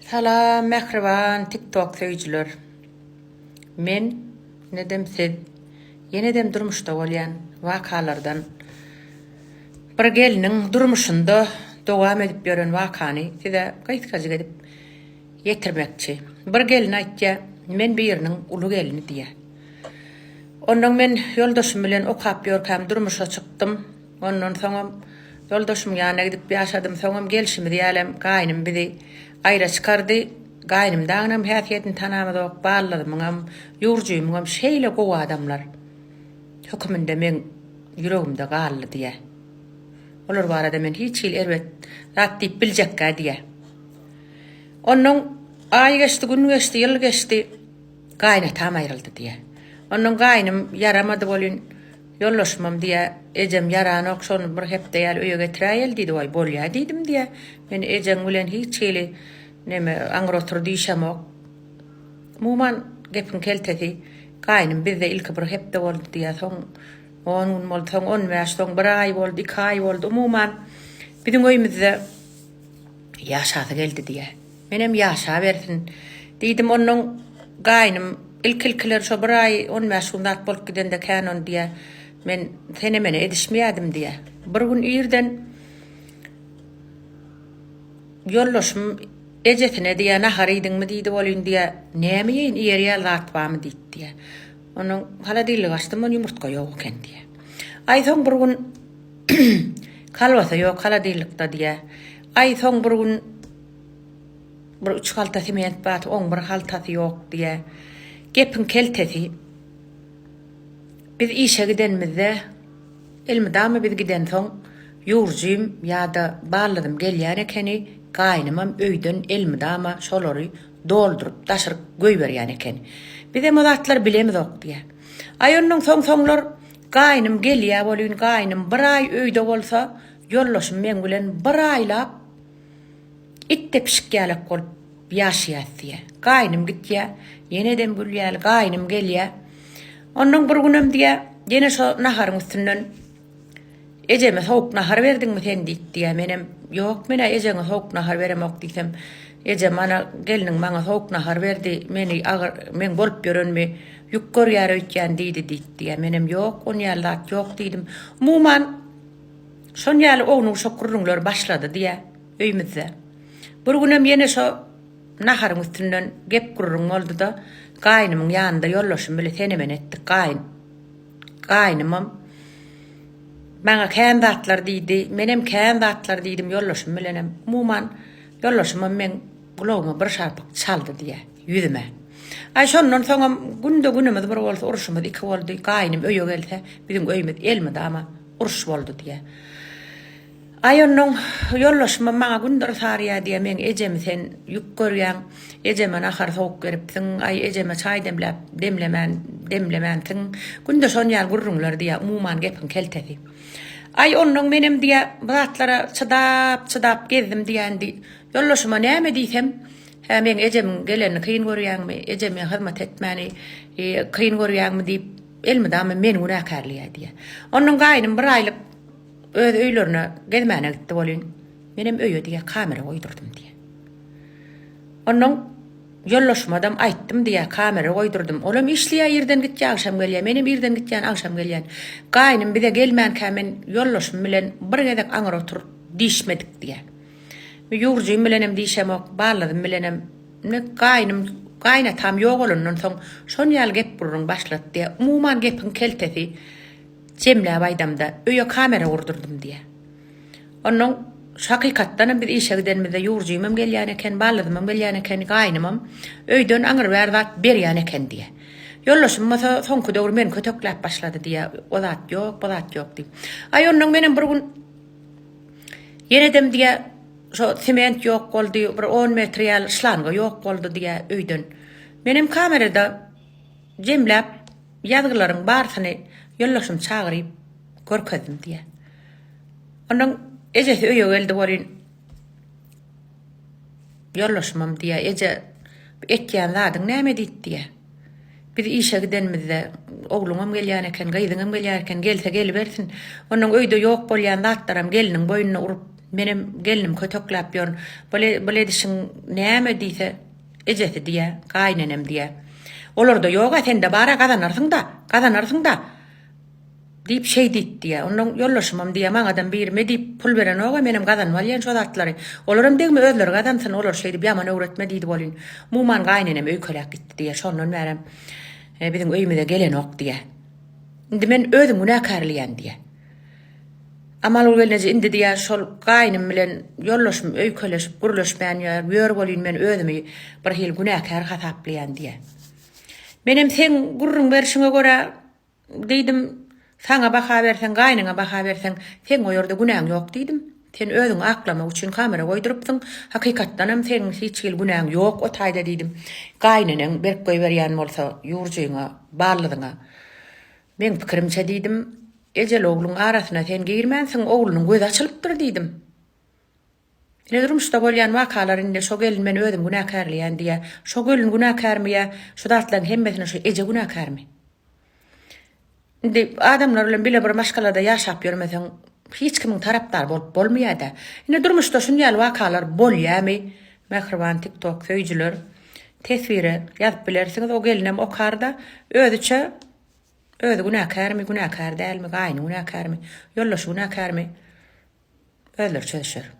Salam, mehriban TikTok söýüjüler. Men nedem siz yenedem durmuşda bolýan wakalardan bir geliniň durmuşynda dowam edip ýören wakany size gaýtgazy edip ýetirmekçi. Bir gelin aýtdy, men bir ýeriniň uly gelini diýe. Ondan men ýoldaşym bilen okap ýörkäm durmuşa çykdym. Ondan soňam ýoldaşym ýanyna gidip ýaşadym. Soňam gelşimi diýelem, gaýnym bizi aýra çykardy. Gaýnym daňam häsiýetini tanamadyk, barladymam, ýurjymam şeýle gowy adamlar. Höküminde men ýüregimde galdy diýe. Olar barada men hiç ýyl erbet zat diýip biljekkä diýe. Onuň aý geçdi, gün geçdi, ýyl geçdi. Gaýnatam aýryldy diýe. Onuň gaýnym yaramady bolýan ýollaşmam diýe. Ejem yarany okşony bir hepde ýaly öýe getiräýel diýdi, "Oý bolýa" diýdim diýe. Men ejem bilen hiç ýyly neme aňyr oturdy işemok. Muman gepin keltedi. Gaýnym bizde ilki bir hepde boldy diýe. Soň 10 gün boldy, soň 10 mäş, soň 1 aý boldy, 2 aý boldy. Umuman biziň öýümizde ýaşasy geldi diýe. Menem ýaşa bersin diýdim. Onuň gaýnym ilkiler şo 1 aý 10 mäş gündat bolup gidende känon diýe. Men sene mene edişmeýädim diýe. Bir gün ýerden ýollaşym ejetine diýe, "Nahar ýediňmi?" diýdi bolýan diýe. "Näme ýeýin, ýerýär zat barmy?" diýdi diýe. Onuň haladylyk açdym, ýumurtka ýok eken diýe. Aý soň bir gün kalwasa ýok haladylykda diýe. Aý soň bir gün bir 3 halta sement bat, 11 haltasy ýok diýe. Gepin keltesi. Biz işe gidenmizde elmidama biz giden soň ýurjym ýa-da barladym gelýän ekeni gaýnymam öýden elmidama şolary doldurup taşyryp göý berýän eken. Biz hem zatlar bilemizok diýe. Aý onuň soňlar gaýnym gelýär bolýan, gaýnym 1 aý öýde bolsa ýollaşym men bilen 1 aýlap itde pişikýälek bolup ýaşaýar diýe. Gaýnym gitýär, ýenedem gülýär, gaýnym gelýär. Onuň bir günem diýe, ýene şo naharyň üstünden ejeme sowuk nahar berdiňmi sen diýdi. Menem ýok, mene ejeme sowuk nahar beremok diýsem, ejem mana geliniň maňa sowuk nahar berdi, meni agyr men bolup ýörenmi, ýükger ýar öýtýän diýdi. Menem ýok, on ýaly zat ýok diýdim. Umuman şon ýaly ognuň şokurluňlar başlady diýe öýümizde. Bir günem ýene şo naharyň üstünden gep gurrun boldy da gaýnymyň ýanynda ýollaşym bilen senemen etdik. Gaýnymam bana kän zatlar diýdi, menem kän zatlar diýdim ýollaşym bilenem. Umuman ýollaşymam men gulagyma bir şarpyk çaldy diýe ýüzüme. Aý şondan soňam günde bir bolsa uruşymyz 2 boldy. Gaýnym öýe gelse biziň öýümüz elmidama uruş boldy diýe. Aý onuň ýollaşymam maňa gündür sarýa diýe. Men ejemi sen ýük görýän, ejeme nahar sowuk beripsiň, aý ejeme çaý demlemän günde şon ýaly gurrunlar diýe. Umuman gepin keltedi. Aý onuň menem diýe zatlara çydap gezdim diýendi. Ýollaşyma näme diýsem, men ejemiň geleni kyn görýänmi, ejeme hyzmat etmäni kyn görýänmi diýip elmidama men günäkärliýä diýe. Onuň gaýnym 1 aýlyk öz öýlerine gezmäne gitdi bolýan. Menem öýe diýe kamera goýdurdum diýe. Onuň ýollaşmadam aýtdym diýe, kamera goýdurdum. Olam işleýär, ýerden gitýär, akşam gelýär. Menem ýerden gitýän, akşam gelýän. Gaýnym bize gelmän kämen ýollaşym bilen bir gezek aňyr oturup diýişmedik diýe. Ýurjym bilenem diýişemok, barladym bilenem. Gaýnatam ýok olandan soň şon ýaly gep gurrun başlady diýe. Umuman gepin keltesi Cemle baýdamda öýe kamera gurdurdum diýe. Onuň hakykatdan bir işe gidenmizde ýurjymam gelýän eken, barladymam gelýän eken, gaýnymam öýden aňyr berdat berýän eken diýe. Ýollaşym masa soňky döwür men kötökläp başlady diýe. O zat ýok, bu zat ýok diýip. Aý onuň menem bir gün ýenedem diýe şo sement ýok boldy, bir 10 metr ýaly şlanga ýok boldy diýe öýden. Menem kamerada jemläp ýazgylaryň barsyny ýollaşym çagyryp görkezdim diýe. Onuň ejesi öýe geldi bolýan. Ýollaşmam diýe, eje etýän zadyň näme diýdi diýe. Biz işe gidenmizde ogluňam gelýän eken, gaýdyňam gelýän eken, gelse gelibersin. Onuň öýde ýok bolýan zatlaram geliniň boýnuna urup Benim gelinim kötöklap yor. Böyle dişin näme diýse, ejeti diýe, gaýnenem diýe. Olar da ýoga sen de bara kazanarsың da. Diýip şey diýdi diýe. Ondan ýollaşmam diýe maňadan birime diýip pul beren oga menim kazanmal ýen şo zatlary. Olaram degme özleri kazansın, olar şey diýip ýaman öwretme diýdi bolyn. Muman gaýnenem öýkelek gitdi diýe. Şondan berem bizim öýmede gelen ok diýe. Indi men özüm günakarlyan diýe. Amal ol gelnece indi diýär şol gaýnym bilen ýollaşym öýkeleşip gurlaşmaýan ýer ýör bolyn men özümi bir hil günäkär hasaplaýan diýe. Menem sen gurrun berşiňe görä diýdim, saňa baha bersen, gaýnyňa baha bersen, sen o ýerde günäň ýok diýdim. Sen özüň aklamak üçin kamera goýdurypsyň, hakykatdanam sen hiç hil günäň ýok o taýda diýdim. Gaýnynyň berip goýberýän bolsa ýurjyňa, barlygyňa. Men pikirimçe diýdim, ejel oğlun arasyna sen girmänsiň, oğlunyň gözi açylypdyr diýdim. Ine durmuşda bolýan wakalarynda şo gelin men özüm günäkärlýän diýe, şo gelin günäkärmiýe, şo dartlaryň hemmesine şo eje günäkärmi. Indi adamlar bilen bile bir maşgalada ýaşap ýörmeseň hiç kimiň tarapdar bolup bolmaýar da. Ine durmuşda şunýal wakalar bolýarmy? Mehriban TikTok söýjüler tesviri ýazyp bilersiňiz, o gelinem okarda özüçe özü günäkärmi, günäkär dälmi, gaýny günäkärmi, ýollaşy günäkärmi? Özler çözüşür.